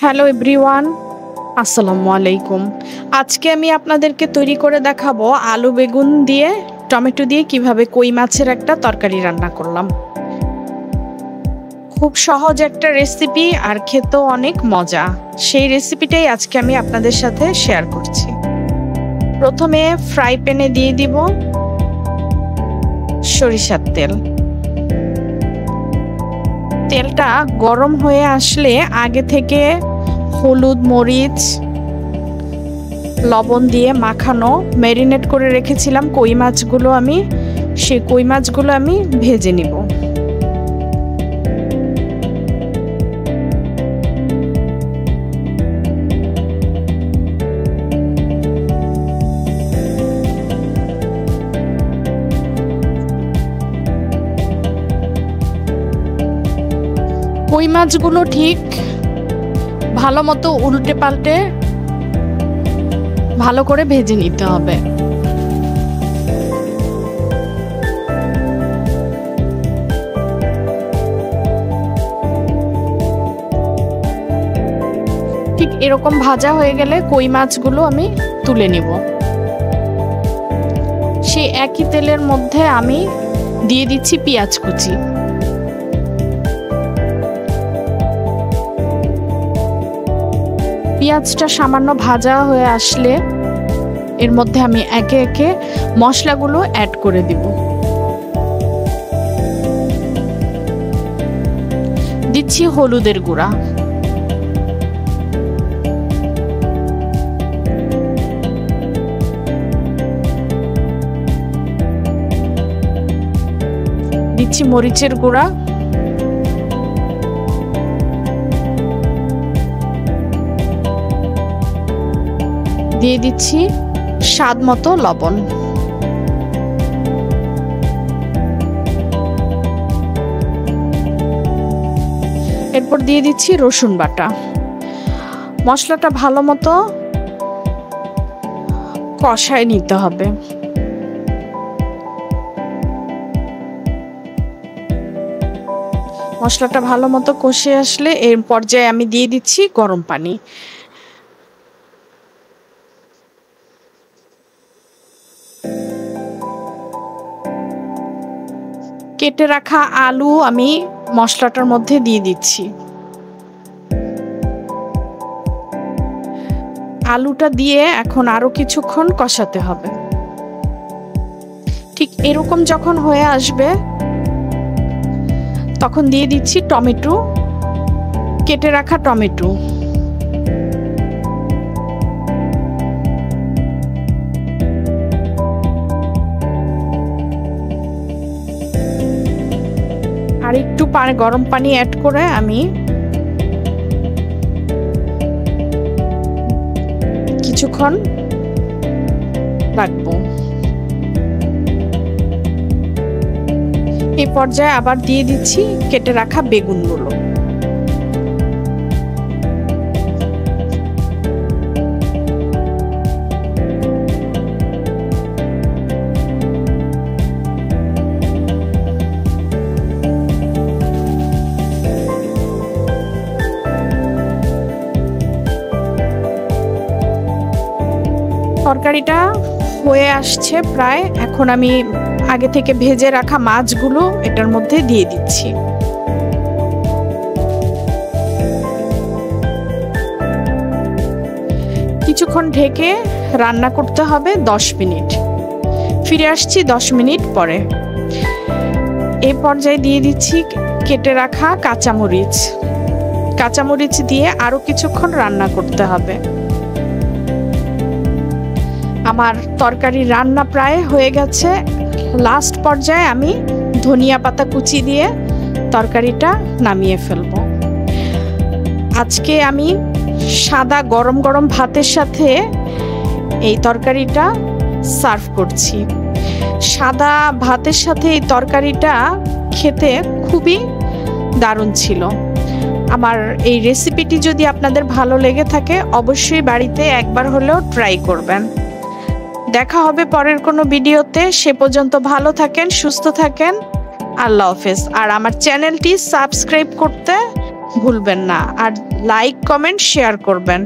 Hello everyone, আসসালামু আলাইকুম। আজকে আমি আপনাদেরকে তৈরি করে দেখাবো আলু বেগুন দিয়ে টমেটো দিয়ে কিভাবে কই মাছের একটা তরকারি রান্না করলাম। খুব সহজ একটা রেসিপি আর খেতেও অনেক মজা। সেই রেসিপিটাই আজকে আমি আপনাদের সাথে শেয়ার করছি। প্রথমে ফ্রাই প্যানে দিয়ে দিব সরিষার তেল। তেলটা গরম হয়ে আসলে আগে থেকে হলুদ, মরিচ, লবণ দিয়ে মাখানো ম্যারিনেট করে রেখেছিলাম কই মাছগুলো, সেই কই মাছগুলো আমি ভেজে নিব। কই মাছগুলো ঠিক ভালো মতো উল্টে পাল্টে ভালো করে ভেজে নিতে হবে। ঠিক এরকম ভাজা হয়ে গেলে কই মাছগুলো আমি তুলে নিব। সেই একই তেলের মধ্যে আমি দিয়ে দিচ্ছি পেঁয়াজ কুচি। পেঁয়াজটা সামান্য ভাজা হয়ে আসলে এর মধ্যে আমি একে একে মশলাগুলো অ্যাড করে দিব। দিচ্ছি হলুদের গুঁড়া, দিচ্ছি মরিচের গুঁড়া, দিয়ে দিচ্ছি স্বাদ মতো লবণ। এরপর দিয়ে দিচ্ছি রসুন বাটা। মশলাটা ভালো মতো কষায় নিতে হবে। মশলাটা ভালো মতো কষে আসলে এর পর্যায়ে আমি দিয়ে দিচ্ছি গরম পানি। কেটে রাখা আলু আমি মশলাটার মধ্যে দিয়ে দিচ্ছি। আলুটা দিয়ে এখন আরো কিছুক্ষণ কষাতে হবে। ঠিক এরকম যখন হয়ে আসবে তখন দিয়ে দিচ্ছি টমেটো, কেটে রাখা টমেটো। আর একটু গরম পানি অ্যাড করে আমি কিছুক্ষণ রাখবো। এই পর্যায়ে আবার দিয়ে দিচ্ছি কেটে রাখা বেগুনগুলো। তরকারিটা হয়ে আসছে প্রায়। এখন আমি আগে থেকে ভেজে রাখা মাছগুলো এটার মধ্যে দিয়ে দিচ্ছি। কিছুক্ষণ ঢেকে রান্না করতে হবে 10 মিনিট। ফিরে আসছি 10 মিনিট পরে। এই পর্যায়ে দিয়ে দিচ্ছি কেটে রাখা কাঁচামরিচ। কাঁচামরিচ দিয়ে আরো কিছুক্ষণ রান্না করতে হবে। আমার তরকারি রান্না প্রায় হয়ে গেছে। লাস্ট পর্যায়ে আমি ধনিয়া পাতা কুচি দিয়ে তরকারিটা নামিয়ে ফেলবো। আজকে আমি সাদা গরম গরম ভাতের সাথে এই তরকারিটা সার্ভ করছি। সাদা ভাতের সাথে এই তরকারিটা খেতে খুবই দারুণ ছিল। আমার এই রেসিপিটি যদি আপনাদের ভালো লেগে থাকে অবশ্যই বাড়িতে একবার হলেও ট্রাই করবেন। দেখা হবে পরের কোনো ভিডিওতে। সে পর্যন্ত ভালো থাকেন, সুস্থ থাকেন। আল্লাহ হাফেজ। আর আমার চ্যানেলটি সাবস্ক্রাইব করতে ভুলবেন না, আর লাইক কমেন্ট শেয়ার করবেন।